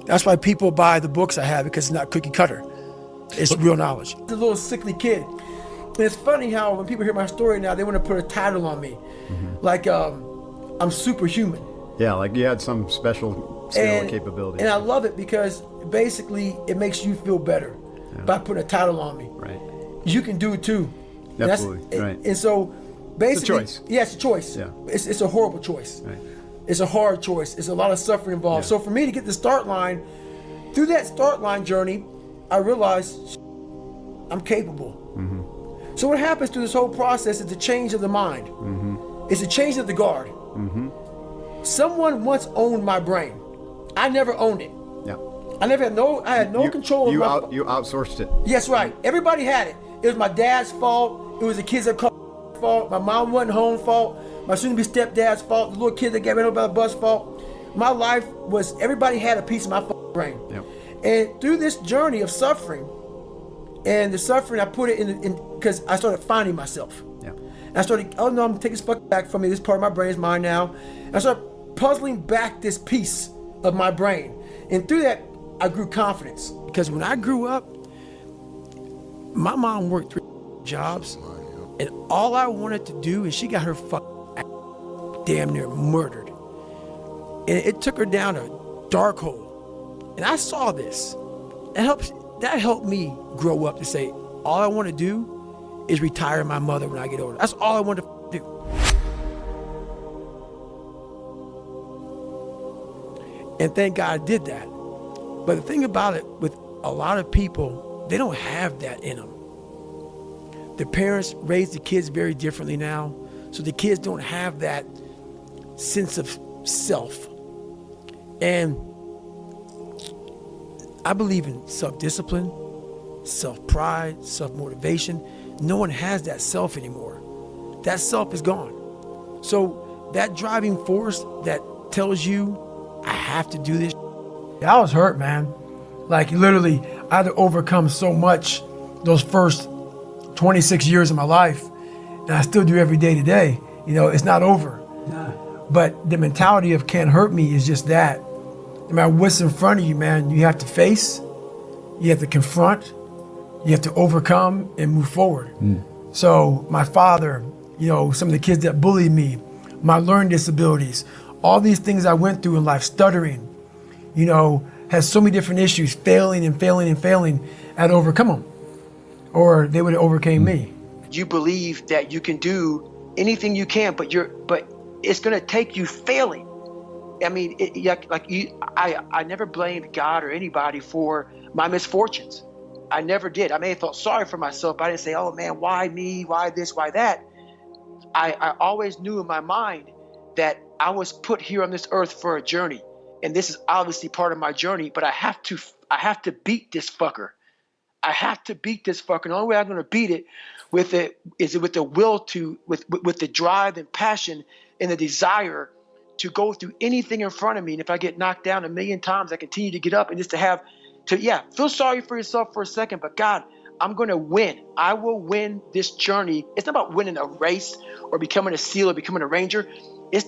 That's why people buy the books I have, because it's not cookie cutter. It's real knowledge. The little sickly kid. And it's funny how when people hear my story now, they want to put a title on me. Like, I'm superhuman. Yeah, like you had some special skill or capability. And I love it, because basically it makes you feel better by putting a title on me. Right. You can do it too. Absolutely. Right. And so basically, it's a choice. Yeah, it's a choice. Yeah. It's a horrible choice. Right. It's a hard choice. It's a lot of suffering involved. Yeah. So for me to get the start line, through that start line journey, I realized I'm capable. So what happens through this whole process is the change of the mind. It's a change of the guard. Someone once owned my brain. I never owned it. Yeah. I had no control of my You outsourced it. Yes, right. Everybody had it. It was my dad's fault. It was the kids that called fault. My mom wasn't home fault. My soon-to-be stepdad's fault. The little kid that got ran over by the bus fault. My life was, everybody had a piece of my brain. Yep. And through this journey of suffering, And the suffering, I put it in because I started finding myself. Yeah. And I started, oh no, I'm taking this fuck back from me. This part of my brain is mine now. And I started puzzling back this piece of my brain. And through that, I grew confidence. Because when I grew up, my mom worked 3 jobs. And all I wanted to do is she got her damn near murdered. And it took her down a dark hole. And I saw this. That helped me grow up to say, all I want to do is retire my mother when I get older. That's all I want to do. And thank God I did that. But the thing about it, with a lot of people, they don't have that in them. The parents raise the kids very differently now. So the kids don't have that sense of self. And I believe in self-discipline, self-pride, self-motivation. No one has that self anymore. That self is gone. So that driving force that tells you, I have to do this. I was hurt, man. Like literally, I had to overcome so much those first 26 years of my life. And I still do every day today. You know, it's not over. But the mentality of can't hurt me is just that. No matter what's in front of you, man, you have to face, you have to confront, you have to overcome and move forward. So my father, you know, some of the kids that bullied me, my learning disabilities, all these things I went through in life, stuttering, you know, has so many different issues, failing and failing and failing, I had to overcome them, or they would have overcame me. You believe that you can do anything you can, but it's gonna take you failing. I mean, I never blamed God or anybody for my misfortunes. I never did. I may have felt sorry for myself, but I didn't say, oh man, why me? Why this? Why that? I always knew in my mind that I was put here on this earth for a journey. And this is obviously part of my journey, but I have to beat this fucker. I have to beat this fucker. And the only way I'm going to beat it with the will to, with the drive and passion and the desire to go through anything in front of me. And if I get knocked down 1,000,000 times, I continue to get up and just feel sorry for yourself for a second, but God, I'm going to win. I will win this journey. It's not about winning a race or becoming a SEAL or becoming a Ranger. It's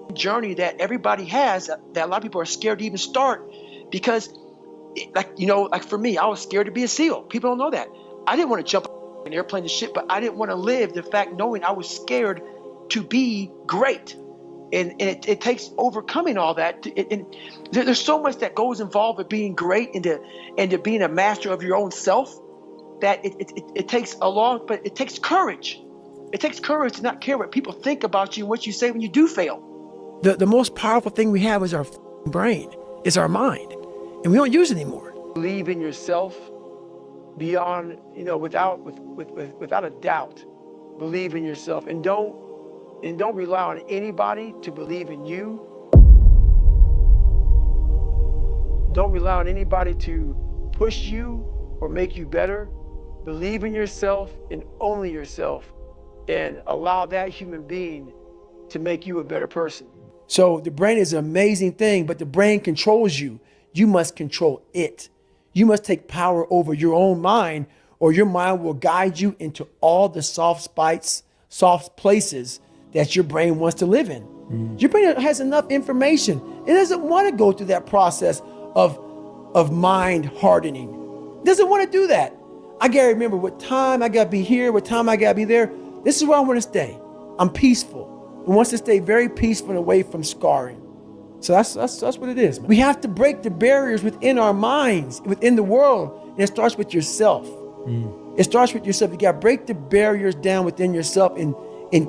the journey that everybody has that a lot of people are scared to even start because like for me, I was scared to be a SEAL. People don't know that. I didn't want to jump an airplane and shit, but I didn't want to live the fact knowing I was scared to be great. And it takes overcoming all that. And there's so much that goes involved with being great and to being a master of your own self that it takes but it takes courage. It takes courage to not care what people think about you and what you say when you do fail. The most powerful thing we have is our brain, is our mind. And we don't use it anymore. Believe in yourself beyond, without a doubt. Believe in yourself and don't rely on anybody to believe in you. Don't rely on anybody to push you or make you better. Believe in yourself and only yourself and allow that human being to make you a better person. So the brain is an amazing thing, but the brain controls you. You must control it. You must take power over your own mind, or your mind will guide you into all the soft places that your brain wants to live in. Your brain has enough information. It doesn't want to go through that process of mind hardening. It doesn't want to do that. I gotta remember what time I gotta be here, what time I gotta be there. This is where I want to stay. I'm peaceful. It wants to stay very peaceful and away from scarring. So that's what it is. We have to break the barriers within our minds, within the world. And it starts with yourself. It starts with yourself. You gotta break the barriers down within yourself and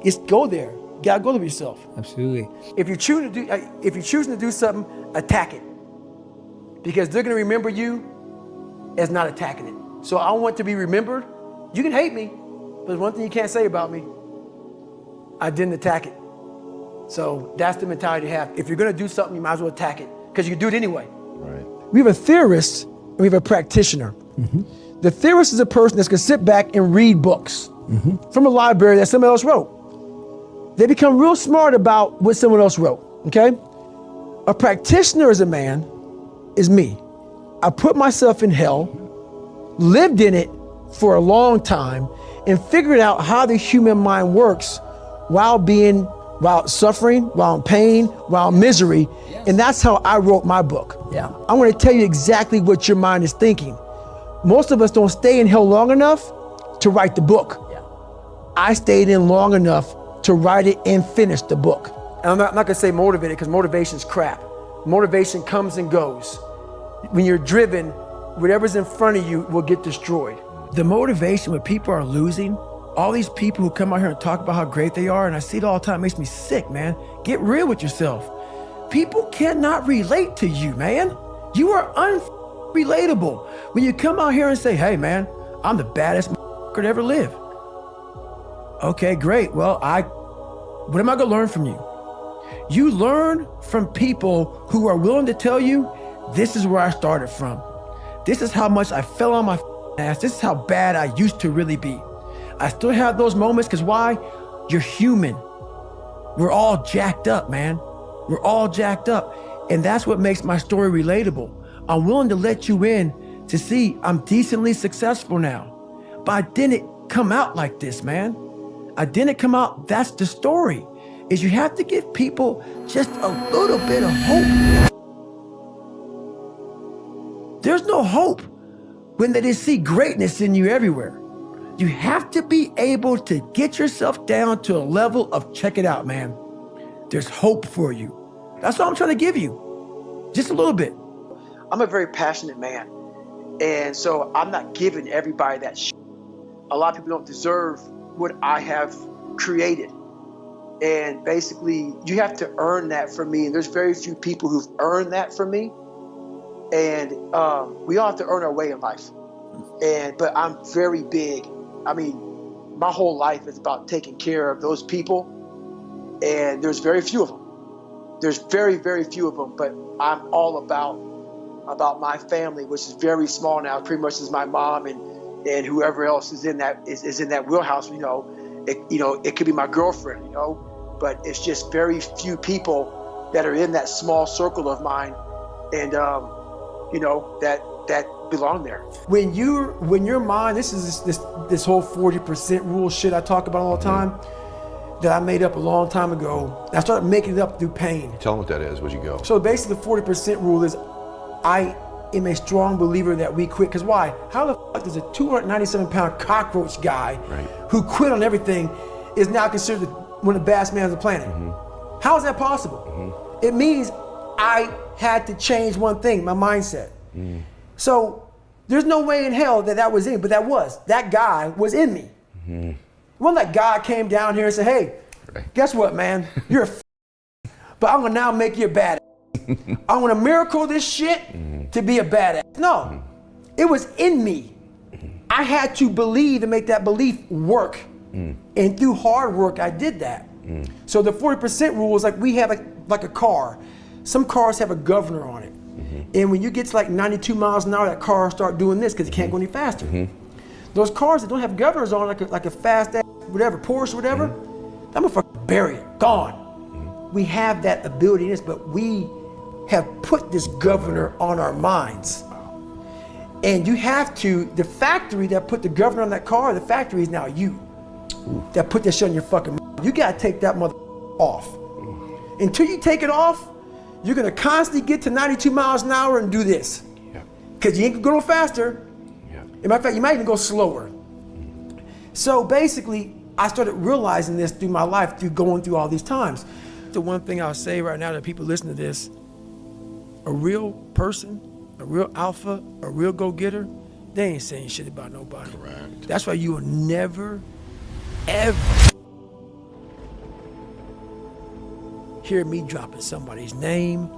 just go there. You gotta go to yourself. Absolutely. If you're choosing to do something, attack it. Because they're gonna remember you as not attacking it. So I want to be remembered. You can hate me, but there's one thing you can't say about me. I didn't attack it. So that's the mentality to have. If you're gonna do something, you might as well attack it, because you can do it anyway. Right. We have a theorist and we have a practitioner. The theorist is a person that's gonna sit back and read books from a library that someone else wrote. They become real smart about what someone else wrote, okay? A practitioner is me. I put myself in hell, lived in it, for a long time and figured out how the human mind works while suffering, while in pain, while in misery. Yes. And that's how I wrote my book. Yeah. I'm gonna tell you exactly what your mind is thinking. Most of us don't stay in hell long enough to write the book. Yeah. I stayed in long enough to write it and finish the book. And I'm not gonna say motivated, because motivation's crap. Motivation comes and goes. When you're driven, whatever's in front of you will get destroyed. The motivation when people are losing, all these people who come out here and talk about how great they are, and I see it all the time, it makes me sick, man. Get real with yourself. People cannot relate to you, man. You are unrelatable. When you come out here and say, hey, man, I'm the baddest motherfucker to ever live. Okay, great. Well, what am I gonna learn from you? You learn from people who are willing to tell you, this is where I started from. This is how much I fell on my ass. This is how bad I used to really be. I still have those moments, because why? You're human. We're all jacked up, man. We're all jacked up. And that's what makes my story relatable. I'm willing to let you in to see I'm decently successful now. But I didn't come out like this, man. I didn't come out, that's the story, is you have to give people just a little bit of hope. There's no hope when they just see greatness in you everywhere. You have to be able to get yourself down to a level of check it out, man. There's hope for you. That's all I'm trying to give you. Just a little bit. I'm a very passionate man. And so I'm not giving everybody that shit. A lot of people don't deserve what I have created. And basically, you have to earn that from me. And there's very few people who've earned that from me. And we all have to earn our way in life. But I'm very big. I mean, my whole life is about taking care of those people. And there's very few of them. There's very, very few of them. But I'm all about my family, which is very small now. Pretty much is my mom and whoever else is in that is in that wheelhouse. It could be my girlfriend. But it's just very few people that are in that small circle of mine, and that belong there. When your mind, this is this whole 40% rule shit I talk about all the time, that I made up a long time ago. I started making it up through pain. Tell them what that is. Where'd you go? So basically, the 40% rule is, I am a strong believer that we quit. Because why? How the fuck does a 297-pound cockroach guy who quit on everything is now considered one of the baddest men on the planet? Mm-hmm. How is that possible? Mm-hmm. It means I had to change one thing, my mindset. Mm. So there's no way in hell that was in me, but that guy was in me. Mm-hmm. When that guy came down here and said, hey, guess what, man? You're a but I'm gonna now make you a badass. I'm gonna miracle this shit to be a badass. No, it was in me. I had to believe and make that belief work. And through hard work, I did that. So the 40% rule is like we have like a car. Some cars have a governor on it. And when you get to like 92 miles an hour, that car start doing this because it can't go any faster. Those cars that don't have governors on, like a fast ass, whatever, Porsche, whatever, I'm gonna fucking bury it, gone. We have that ability in us, but we have put this governor on our minds. And you have to, the factory that put the governor on that car, the factory is now you. That put that shit on your fucking mind. You gotta take that mother off. Until you take it off, you're gonna constantly get to 92 miles an hour and do this. Because you ain't gonna go no faster. In matter of fact, you might even go slower. So basically, I started realizing this through my life, through going through all these times. The one thing I'll say right now to people listening to this, a real person, a real alpha, a real go-getter, they ain't saying shit about nobody. Correct. That's why you will never, ever hear me dropping somebody's name,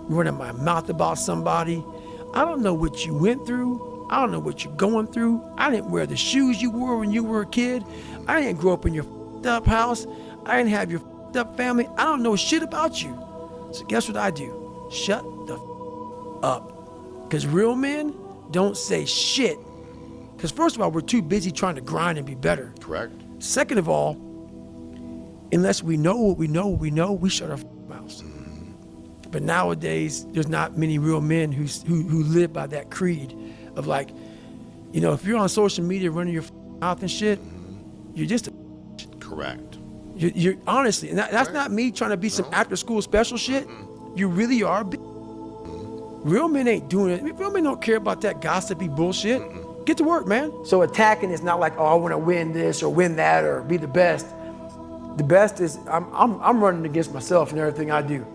running my mouth about somebody. I don't know what you went through. I don't know what you're going through. I didn't wear the shoes you wore when you were a kid. I didn't grow up in your up house. I didn't have your up family. I don't know shit about you. So guess what I do? Shut the up. Because real men don't say shit. Because first of all, we're too busy trying to grind and be better. Correct. Second of all, unless we know what we know, we shut our mouths. But nowadays, there's not many real men who live by that creed of like, You know, if you're on social media running your mouth and shit, you're just a Correct. you're honestly, and that's not me trying to be some after school special shit. You really are. Real men ain't doing it. Real men don't care about that gossipy bullshit. Get to work, man. So attacking is not like, oh, I want to win this or win that or be the best. The best is I'm running against myself in everything I do,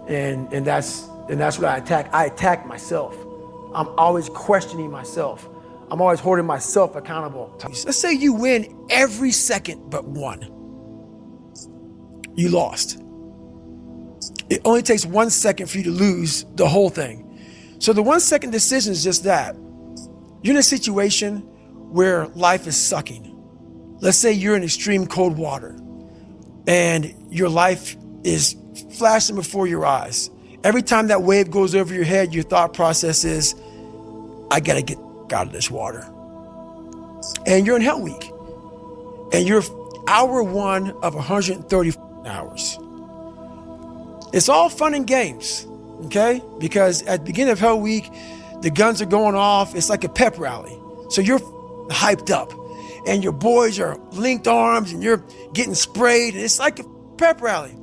and that's what I attack. I attack myself. I'm always questioning myself. I'm always holding myself accountable. Let's say you win every second but one. You lost. It only takes 1 second for you to lose the whole thing. So the 1 second decision is just that. You're in a situation where life is sucking. Let's say you're in extreme cold water and your life is flashing before your eyes. Every time that wave goes over your head, your thought process is, I gotta get out of this water. And you're in Hell Week. And you're hour 1 of 130 hours. It's all fun and games, okay? Because at the beginning of Hell Week, the guns are going off. It's like a pep rally. So you're hyped up and your boys are linked arms and you're getting sprayed. And it's like a pep rally.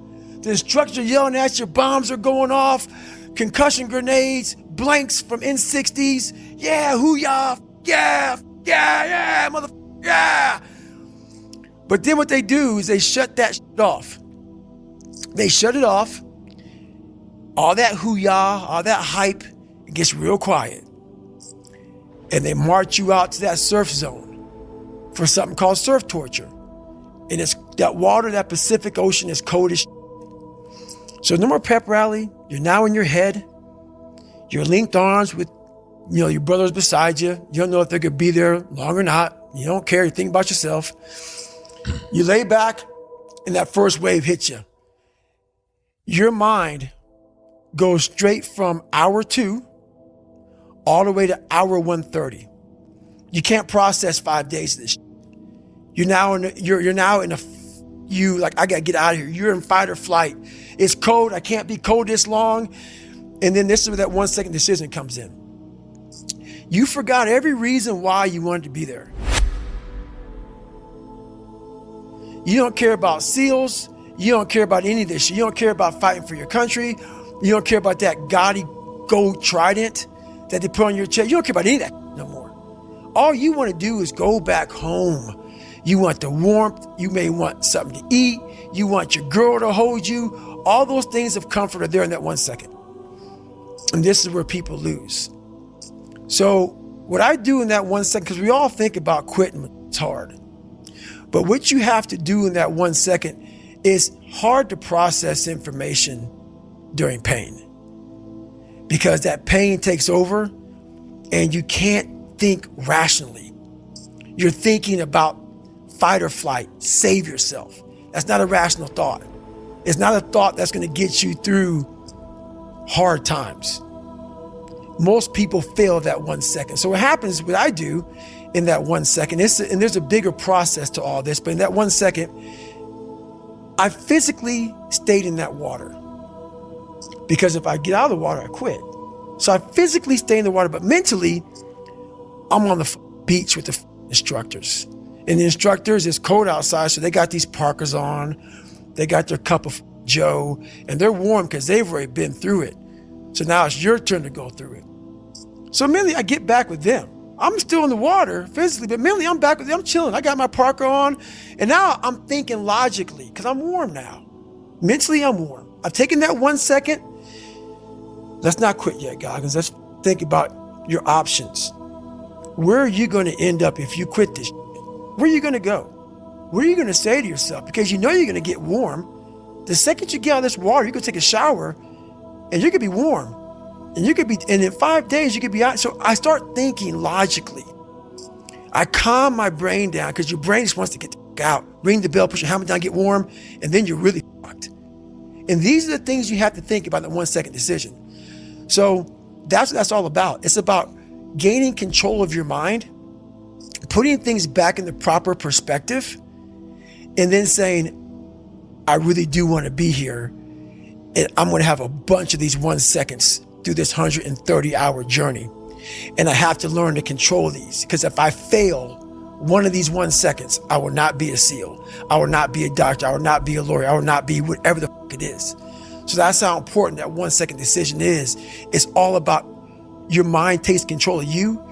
The instructors are yelling at you, bombs are going off, concussion grenades, blanks from N60s. Yeah, hoo-yah, yeah, motherfucker, yeah. But then what they do is they shut that shit off. They shut it off. All that hoo-yah, all that hype, it gets real quiet. And they march you out to that surf zone for something called surf torture. And it's that water, that Pacific Ocean is cold as shit. So no more pep rally. You're now in your head. You're linked arms with, your brothers beside you. You don't know if they're gonna be there long or not. You don't care. You think about yourself. You lay back and that first wave hits you. Your mind goes straight from hour 2 all the way to hour 130. You can't process 5 days of this shit. You're now in I gotta get out of here. You're in fight or flight. It's cold. I can't be cold this long. And then this is where that 1 second decision comes in. You forgot every reason why you wanted to be there. You don't care about SEALs. You don't care about any of this shit. You don't care about fighting for your country. You don't care about that gaudy gold trident that they put on your chest. You don't care about any of that no more. All you want to do is go back home. You want the warmth. You may want something to eat. You want your girl to hold you. All those things of comfort are there in that 1 second. And this is where people lose. So what I do in that 1 second, because we all think about quitting, it's hard. But what you have to do in that 1 second is hard to process information during pain. Because that pain takes over and you can't think rationally. You're thinking about fight or flight, save yourself. That's not a rational thought. It's not a thought that's going to get you through hard times. Most people fail that 1 second. So what happens, what I do in that 1 second, and there's a bigger process to all this, but in that 1 second, I physically stayed in that water. Because if I get out of the water, I quit. So I physically stay in the water, but mentally, I'm on the beach with the instructors. And the instructors, it's cold outside, so they got these parkas on. They got their cup of Joe, and they're warm because they've already been through it. So now it's your turn to go through it. So mentally, I get back with them. I'm still in the water physically, but mentally, I'm back with them. I'm chilling. I got my parka on, and now I'm thinking logically because I'm warm now. Mentally, I'm warm. I've taken that 1 second. Let's not quit yet, Goggins. Let's think about your options. Where are you going to end up if you quit this shit? Where are you going to go? What are you going to say to yourself? Because you know you're going to get warm. The second you get out of this water, you're going to take a shower and you're going to be warm. And in 5 days, you could be out. So I start thinking logically. I calm my brain down because your brain just wants to get the fuck out. Ring the bell, put your helmet down, get warm, and then you're really fucked. And these are the things you have to think about in the 1 second decision. So that's what that's all about. It's about gaining control of your mind, putting things back in the proper perspective, and then saying, I really do want to be here. And I'm going to have a bunch of these 1 seconds through this 130-hour journey. And I have to learn to control these, because if I fail one of these 1 seconds, I will not be a SEAL. I will not be a doctor. I will not be a lawyer. I will not be whatever the fuck it is. So that's how important that 1 second decision is. It's all about your mind takes control of you,